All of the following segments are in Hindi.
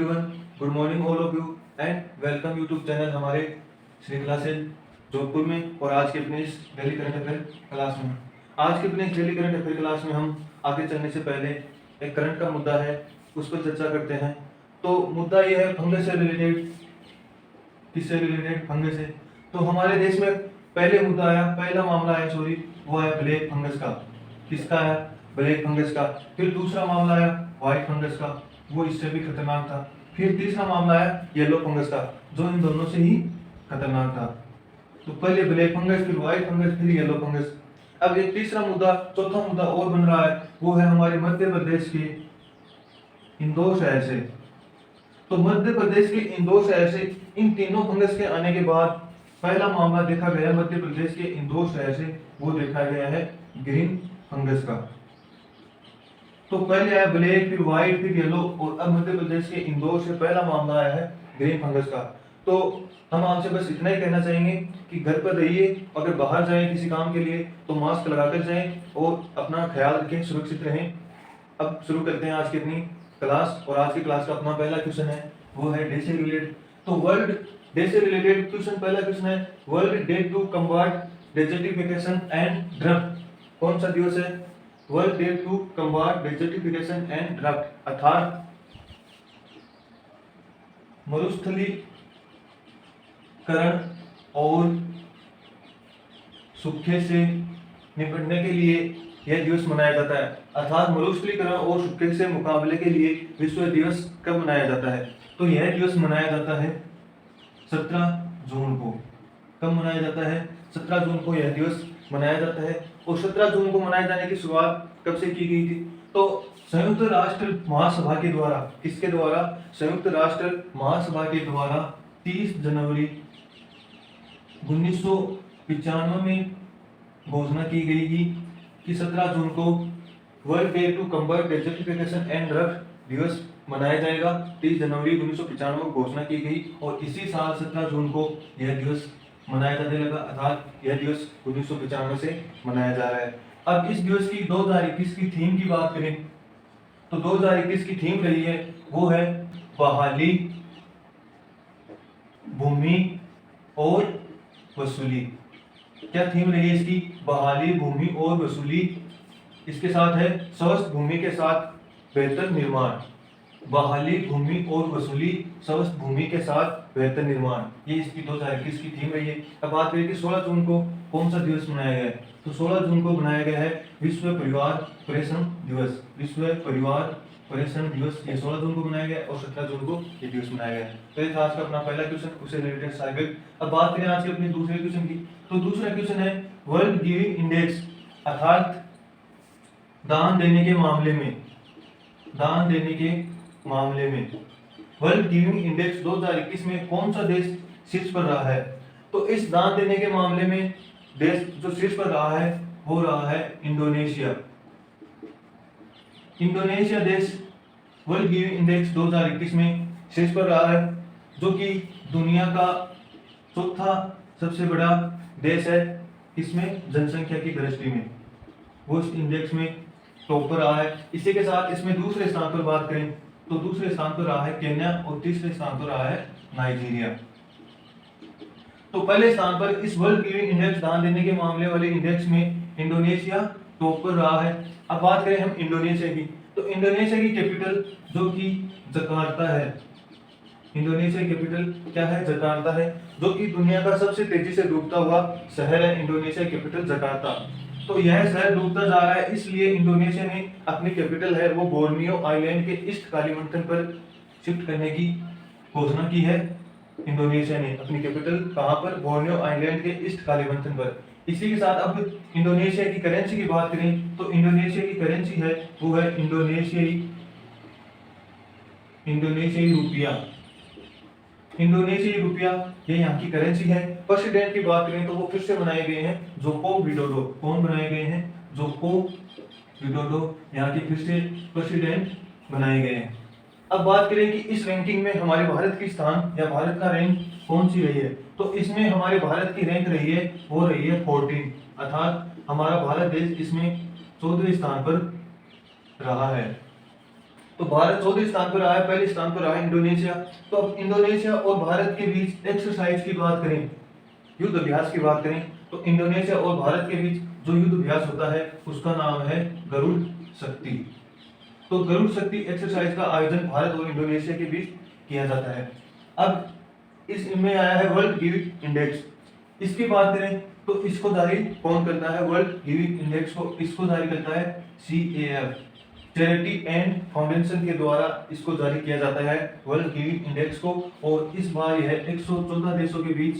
everyone, good morning all of you and welcome YouTube channel हमारे श्रृंखला से जोधपुर में। और आज के अपने इस डेली करंट अफेयर क्लास में आज के अपने इस डेली करंट अफेयर क्लास में हम आगे चलने से पहले एक करंट का मुद्दा है उस पर चर्चा करते हैं। तो मुद्दा ये है फंगस से रिलेटेड। किससे रिलेटेड? फंगस से। तो हमारे देश में पहला मामला आया वो आया ब्लैक फंगस का। किसका आया? ब्लैक फंगस का। फिर दूसरा मामला आया व्हाइट फंगस का, वो इससे भी खतरनाक था। फिर तीसरा मामला आया येलो फंगस का, जो इन दोनों से ही खतरनाक था। तो पहले ब्लैक फंगस, फिर व्हाइट फंगस, फिर येलो फंगस। अब एक चौथा मुद्दा और बन रहा है, वो है हमारे मध्य प्रदेश के इंदौर शहर से। तो मध्य प्रदेश के इंदौर शहर से इन तीनों फंगस के आने के बाद पहला मामला देखा गया मध्य प्रदेश के इंदौर शहर से, वो देखा गया है ग्रीन फंगस का। तो पहले आया ब्लैक, फिर व्हाइट, फिर येलो, और अब मध्य प्रदेश के इंदौर से पहला मामला आया है ग्रीन फंगस का। तो हम आपसे बस इतना ही कहना चाहेंगे कि घर पर रहिए, अगर बाहर जाएं किसी काम के लिए तो मास्क लगाकर जाएं और अपना ख्याल रखें, सुरक्षित रहें। अब शुरू करते हैं आज की अपनी क्लास। और आज की क्लास का अपना पहला क्वेश्चन है, वो है डे से रिलेटेड। तो वर्ल्ड डे से रिलेटेड पहला क्वेश्चन है, world day to combat desertification and drought. कौन सा दिवस है? World day to combat desertification and drought, अर्थात मरुस्थलीकरण और सूखे से निपटने के लिए यह दिवस मनाया जाता है। अर्थात मरुस्थलीकरण और सूखे से मुकाबले के लिए विश्व दिवस कब मनाया जाता है? तो यह दिवस मनाया जाता है 17 जून को। कब मनाया जाता है? 17 जून को यह दिवस मनाया जाता है। और 17 जून को मनाए जाने की शुरुआत कब से की गई थी? तो संयुक्त राष्ट्र महासभा के द्वारा। किसके द्वारा? संयुक्त राष्ट्र महासभा के द्वारा 30 जनवरी 1995 में घोषणा की गई कि 17 जून को world day to combat desertification and drought दिवस मनाया जाएगा। 30 जनवरी 1995 को घोषणा की गई और इसी साल 17 जून को यह दिवस मनाया जाने लगा, अर्थात यह दिवस 1995 से मनाया जा रहा है। अब इस दिवस की 2021 की थीम की बात करें तो 2021 की थीम रही है, वो है बहाली, भूमि और वसूली। क्या थीम रही है इसकी? बहाली, भूमि और वसूली। इसके साथ है स्वस्थ भूमि के साथ बेहतर निर्माण। बहाली, भूमि और वसूली, स्वस्थ भूमि के साथ बेहतर निर्माण, ये इसकी 2021 की थीम रही है। अब बात करें कि 16 जून को कौन सा दिवस मनाया गया है? तो 16 जून को मनाया गया है विश्व परिवार पर्यटन दिवस। विश्व परिवार पर्यटन दिवस ये 16 जून को मनाया गया और 17 जून को ये दिवस मनाया गया है। तो ये था आज का अपना पहला क्वेश्चन, उससे रिलेटेड साइबर। अब बात करें आज के अपने दूसरे क्वेश्चन की, तो दूसरा क्वेश्चन है वर्ल्ड गिविंग इंडेक्स, अर्थात दान देने के मामले में वर्ल्ड गिविंग इंडेक्स 2021 में कौन सा देश शीर्ष पर रहा है? तो इस दान देने के मामले में देश जो शीर्ष पर रहा है वो रहा है इंडोनेशिया। इंडोनेशिया देश वर्ल्ड गिविंग इंडेक्स 2021 में शीर्ष पर रहा है, जो कि दुनिया का चौथा सबसे बड़ा देश है। इसमें जनसंख्या की दृष्टि में वो इस इंडेक्स में टॉप पर रहा है। इसी के साथ इसमें दूसरे स्थान पर बात करें तो दूसरे स्थान पर रहा है केन्या और तीसरे स्थान पर रहा है नाइजीरिया। तो पहले स्थान पर इस वर्ल्ड गिविंग इंडेक्स, दान देने के मामले वाले इंडेक्स में इंडोनेशिया टॉप पर रहा है। अब बात करें हम इंडोनेशिया की, तो इंडोनेशिया की कैपिटल जो कि जकार्ता है। इंडोनेशिया की कैपिटल क्या है? जकार्ता है, जो कि दुनिया का सबसे तेजी से डूबता हुआ शहर है। इंडोनेशिया की कैपिटल जकार्ता। तो यह शहर डूबता जा रहा है, इसलिए इंडोनेशिया ने अपनी कैपिटल है वो बोर्नियो आइलैंड के ईस्ट कालीमंथन पर शिफ्ट करने की घोषणा की है। इंडोनेशिया ने अपनी कैपिटल कहां पर? बोर्नियो आइलैंड के ईस्ट कालीमंथन पर। इसी के साथ अब इंडोनेशिया की करेंसी की बात करें तो इंडोनेशिया की करेंसी है वो है इंडोनेशियाई रुपया। इंडोनेशियाई रुपया ये यहाँ की करेंसी है। प्रेसिडेंट की बात करें तो वो फिर से बनाए गए हैं जोको विडोडो। कौन बनाए गए हैं? जोको विडोडो यहाँ के फिर से प्रेसिडेंट बनाए गए हैं। अब बात करें कि इस रैंकिंग में हमारे भारत की स्थान या भारत का रैंक कौन सी रही है, तो इसमें हमारे भारत की रैंक रही है वो रही है 14, अर्थात हमारा भारत देश इसमें 14वें स्थान पर रहा है। तो भारत 14 स्थान पर आया, पहले स्थान पर आया इंडोनेशिया। तो अब इंडोनेशिया और भारत के बीच एक्सरसाइज की बात करें, युद्ध अभ्यास की बात करें, तो इंडोनेशिया और भारत के बीच जो युद्ध अभ्यास होता है उसका नाम है गरुड़ शक्ति। तो गरुड़ शक्ति एक्सरसाइज का आयोजन भारत और इंडोनेशिया के बीच किया जाता है। अब इसमें आया है वर्ल्ड गिविंग इंडेक्स। इसकी बात करें तो इसको जारी कौन करता है? वर्ल्ड गिविंग इंडेक्स को इसको जारी करता है CAF, चैरिटी एंड फाउंडेशन के द्वारा इसको जारी किया जाता है वर्ल्ड गिविंग इंडेक्स को। और इस बार यह 114 देशों के बीच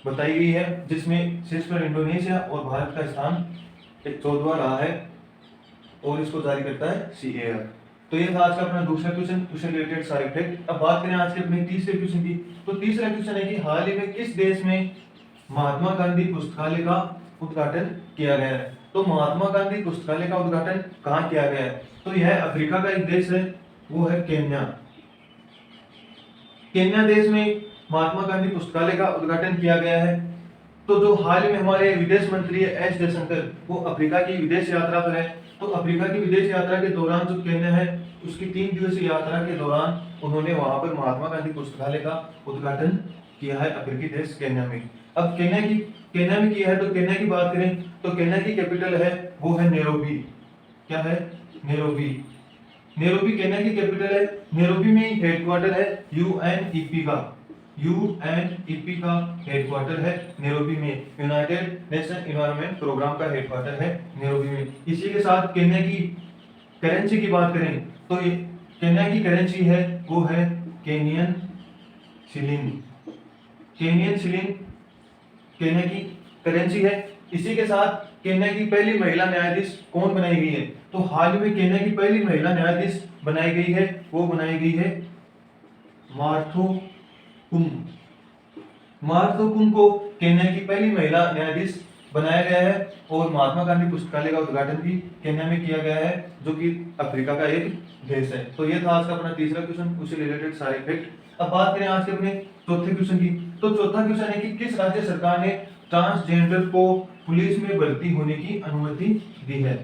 बताई गई है, जिसमें शीर्ष पर इंडोनेशिया और भारत का स्थान 14वां रहा है और इसको जारी करता है CAF। तो ये था आज का अपना दूसरा क्वेश्चन रिलेटेड सारे फैक्ट। अब बात करें आज के अपने तीसरे क्वेश्चन की, तो तीसरा क्वेश्चन है कि हाल ही में किस देश में महात्मा गांधी पुस्तकालय का उद्घाटन किया गया है? तो महात्मा गांधी पुस्तकालय का उद्घाटन कहाँ किया गया है? तो यह अफ्रीका का एक देश है, वो है केन्या। केन्या देश में महात्मा गांधी पुस्तकालय का उद्घाटन किया गया है। तो जो हाल ही में हमारे विदेश मंत्री है एस जयशंकर, वो अफ्रीका की विदेश यात्रा पर है। तो अफ्रीका की विदेश यात्रा के दौरान जो केन्या है उसकी 3 दिवसीय यात्रा के दौरान उन्होंने वहां पर महात्मा गांधी पुस्तकालय का उद्घाटन किया है अफ्रीकी देश केन्या में। अब केन्या में किया है, तो केन्या की बात करें तो केन्या की कैपिटल है वो है नैरोबी। क्या है? नैरोबी। नैरोबी केन्या की कैपिटल है। नैरोबी में हेडक्वार्टर है UNEP का। UNEP का हेडक्वार्टर है नैरोबी में। यूनाइटेड नेशन एनवायरनमेंट प्रोग्राम का हेडक्वार्टर है नैरोबी में। इसी के साथ केन्या की करेंसी की बात करें तो केन्या की करेंसी है वो है Kenyan shilling. Kenyan shilling Kenya की करेंसी है। इसी के साथ केन्या की पहली महिला न्यायाधीश कौन बनाई गई है? तो हाल ही में केन्या की पहली महिला न्यायाधीश बनाई गई है, वो बनाई गई है मार्थो कुम। मार्थो कुम को केन्या की पहली महिला न्यायाधीश बनाया गया है। और महात्मा गांधी पुस्तकालय का उद्घाटन भी केन्या में किया गया है, जो कि अफ्रीका का एक देश है। तो ये था आज का अपना तीसरा क्वेश्चन, उससे रिलेटेड सारे फैक्ट। अब बात करें आज के अपने चौथे क्वेश्चन की, तो चौथा क्वेश्चन है कि किस राज्य सरकार ने ट्रांसजेंडर को पुलिस में भर्ती होने की अनुमति दी है?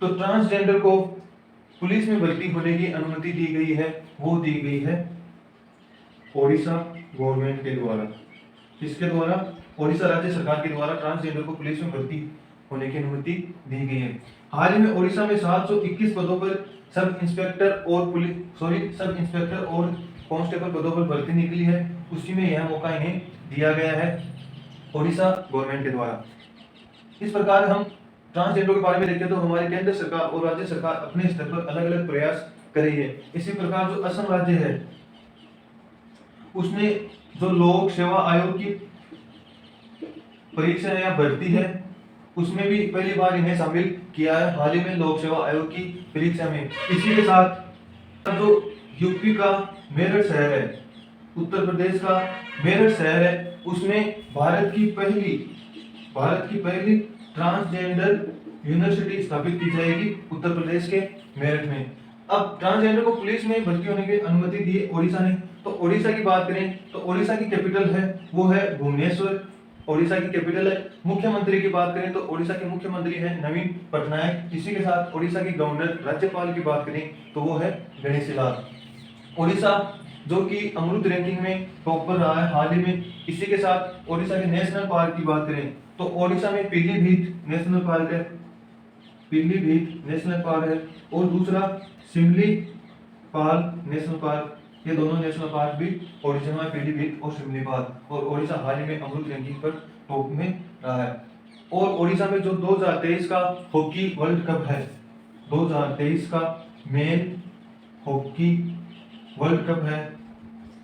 तो ट्रांसजेंडर को पुलिस में भर्ती होने की अनुमति दी गई है, वो दी गई है ओडिशा गवर्नमेंट के द्वारा। किसके द्वारा? ओडिशा राज्य सरकार के द्वारा ट्रांसजेंडर को पुलिस में भर्ती होने की अनुमति दी गई है। हाल ही में ओडिशा में 721 पदों पर सब इंस्पेक्टर और कांस्टेबल पदों पर भर्ती निकली है। उसी में यह मौका इन्हें दिया गया है ओडिशा गवर्नमेंट के द्वारा। इस प्रकार हम ट्रांसजेंडर के बारे में देखें तो हमारी केंद्र सरकार और राज्य सरकार अपने स्तर पर अलग अलग प्रयास कर रही है। इसी प्रकार जो असम राज्य है उसने जो लोक सेवा आयोग की परीक्षा या भर्ती है उसमें भी पहली बार इन्हें शामिल किया है, हाल ही में लोक सेवा आयोग की परीक्षा में। इसी के साथ जो यूपी का मेरठ शहर है, उत्तर प्रदेश का मेरठ शहर है, उसमें भारत की पहली ट्रांसजेंडर यूनिवर्सिटी स्थापित की जाएगी उत्तर प्रदेश के मेरठ में। अब ट्रांसजेंडर को पुलिस में भर्ती होने की अनुमति दी है ओडिशा ने। तो ओडिशा की बात करें तो ओडिशा की कैपिटल है वो है भुवनेश्वर। ओडिशा की कैपिटल है। मुख्यमंत्री की बात करें तो ओडिशा के मुख्यमंत्री है नवीन पटनायक। इसी के साथ ओडिशा की गवर्नर राज्यपाल की बात करें तो वो है गणेशी लाल। ओडिशा जो कि अमृत रैंकिंग में टॉप पर रहा है हाल ही में। इसी के साथ ओडिशा के नेशनल पार्क की बात करें तो ओडिशा में पीलीभीत नेशनल पार्क है, पीलीभीत नेशनल पार्क है, और दूसरा शिमलीपाल नेशनल पार्क। ये दोनों नेशनल पार्क भी ओडिशा में, पीलीभीत और शिमलीपाल। और ओडिशा हाल ही में अमृत रैंकिंग पर टॉप में रहा है। और ओडिशा में जो 2023 का हॉकी वर्ल्ड कप है, 2023 का मेन हॉकी वर्ल्ड कप है,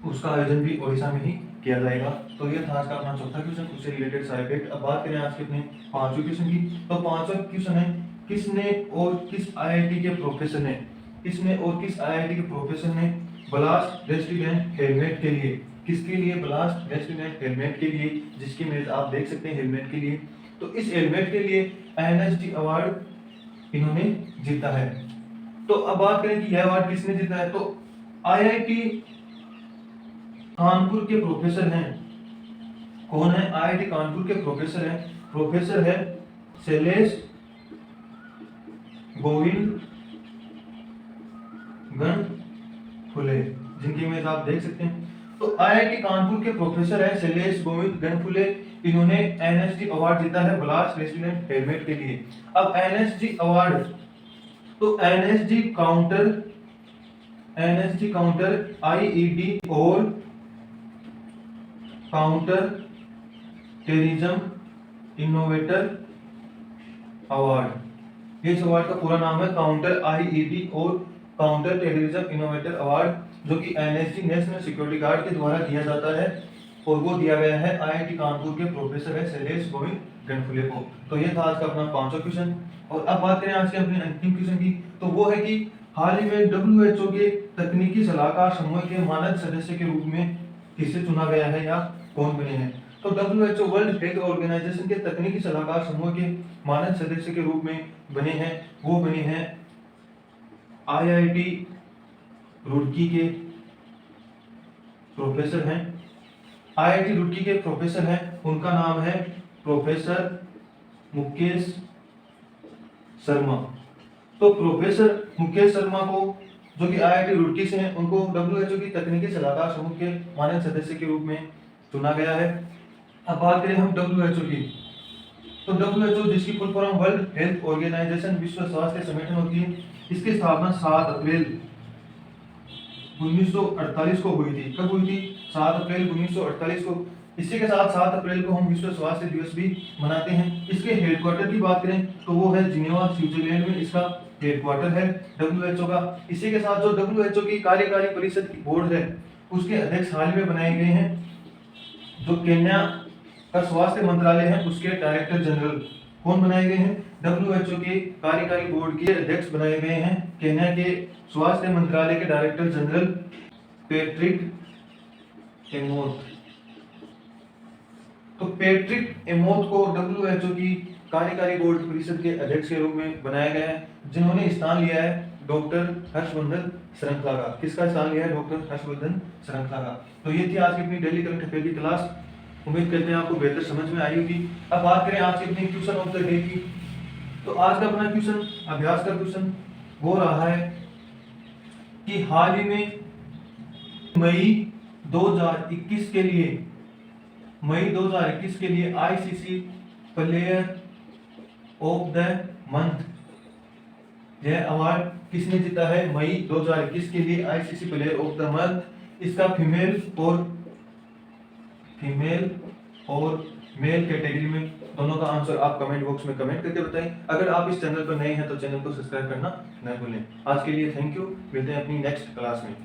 उसका आयोजन भी ओडिशा में ही किया जाएगा। तो ये था आज का अपना चौथा क्वेश्चन, उससे रिलेटेड सारे फैक्ट। अब बात करें आज के अपने पांचवें क्वेश्चन की, तो पांचवा क्वेश्चन है किसने और किस आईआईटी के प्रोफेसर ने ब्लास्ट रेसिस्टेंट हेलमेट के लिए, किसके लिए? ब्लास्ट रेसिस्टेंट हेलमेट के लिए, जिसकी इमेज आप देख सकते हैं हेलमेट के लिए। तो इस हेलमेट के लिए एनएसडी अवार्ड इन्होंने जीता है। तो अब बात करें कि यह अवार्ड किसने जीता है, तो आईआईटी कानपुर के प्रोफेसर हैं। कौन है? आईआईटी कानपुर के प्रोफेसर है शैलेश गोविंद गणफुले, जिनकी इमेज आप देख सकते हैं। तो आईआईटी कानपुर के प्रोफेसर है शैलेश गोविंद गणफुले। इन्होंने एनएसडी अवार्ड जीता है ब्लास्ट रेसिस्टेंट हेलमेट के लिए। अब एनएसडी अवार्ड, तो एनएसडी काउंटर आईईडी और काउंटर टेररिज्म इनोवेटर अवार्ड, इस अवार्ड का पूरा नाम है काउंटर आईईडी और काउंटर टेररिज्म इनोवेटर अवार्ड, जो कि एनएसजी नेशनल सिक्योरिटी गार्ड के द्वारा दिया जाता है और वो दिया गया है आईआईटी कानपुर के प्रोफेसर है शैलेश गोविंद गणफुले को। तो ये था आज का अपना 5वां क्वेश्चन। और अब बात करें आज के अपने अंतिम क्वेश्चन की, तो वो है कि हाल ही में डब्ल्यूएचओ के तकनीकी सलाहकार समूह के मानद सदस्य के रूप में किसे चुना गया है या कौन बने हैं। तो डब्ल्यूएचओ वर्ल्ड हेल्थ ऑर्गेनाइजेशन के तकनीकी सलाहकार समूह के मानद सदस्य के रूप में बने हैं, वो बने हैं आईआईटी रुड़की के प्रोफेसर हैं। आईआईटी रुड़की के प्रोफेसर हैं, उनका नाम है प्रोफेसर मुकेश शर्मा। तो प्रोफेसर मुकेश शर्मा को, जो कि आईआईटी रुड़की से हैं, उनको डब्ल्यूएचओ की तकनीकी सलाहकार समूह के मानद सदस्य के रूप में चुना गया है। अब बात करें हम डब्ल्यूएचओ की, तो डब्ल्यूएचओ जिसकी full form world health organisation विश्व स्वास्थ्य संगठन होती है, इसकी स्थापना 7 अप्रैल 1948 को हुई थी। कब हुई थी? 7 अप्रैल 1948 को। इसी के साथ 7 अप्रैल को हम विश्व स्वास्थ्य दिवस भी मनाते हैं। इसके हेडक्वार्टर की बात करें तो वो है जिनेवा, स्विट्जरलैंड में इसका हेडक्वार्टर है डब्ल्यूएचओ का। इसी के साथ जो डब्ल्यूएचओ की कार्यकारी परिषद की बोर्ड है, उसके अध्यक्ष हाल में बनाए गए हैं, जो केन्या का स्वास्थ्य मंत्रालय है, उसके डायरेक्टर जनरल कौन बनाए गए हैं? डब्ल्यूएचओ के कार्यकारी बोर्ड के अध्यक्ष बनाए गए हैं केन्या के स्वास्थ्य मंत्रालय के डायरेक्टर जनरल पैट्रिक एमोट। तो पैट्रिक एमोट को डब्ल्यूएचओ की कार्यकारी बोर्ड परिषद के अध्यक्ष के रूप में बनाया गया है, जिन्होंने स्थान लिया है डॉक्टर हर्षवर्धन श्रृंखला का। किसका स्थान लिया है? डॉक्टर हर्षवर्धन श्रृंखला का। तो ये थी आज की अपनी डेली करंट अफेयर की क्लास। उम्मीद करते हैं आपको बेहतर समझ में आई होगी। अब बात करें आज के अपने क्वेश्चन ऑफ द डे की, तो आज का अपना क्वेश्चन, अभ्यास का क्वेश्चन वो रहा है कि हाल ही में मई 2021 के लिए ICC player of the month, यह अवार्ड किसने जीता है? मई 2021 के लिए ICC player of the month. इसका फीमेल और मेल कैटेगरी में दोनों का आंसर आप कमेंट बॉक्स में कमेंट करके बताएं। अगर आप इस चैनल पर नए हैं तो चैनल को सब्सक्राइब करना न भूलें। आज के लिए थैंक यू, मिलते हैं अपनी नेक्स्ट क्लास में।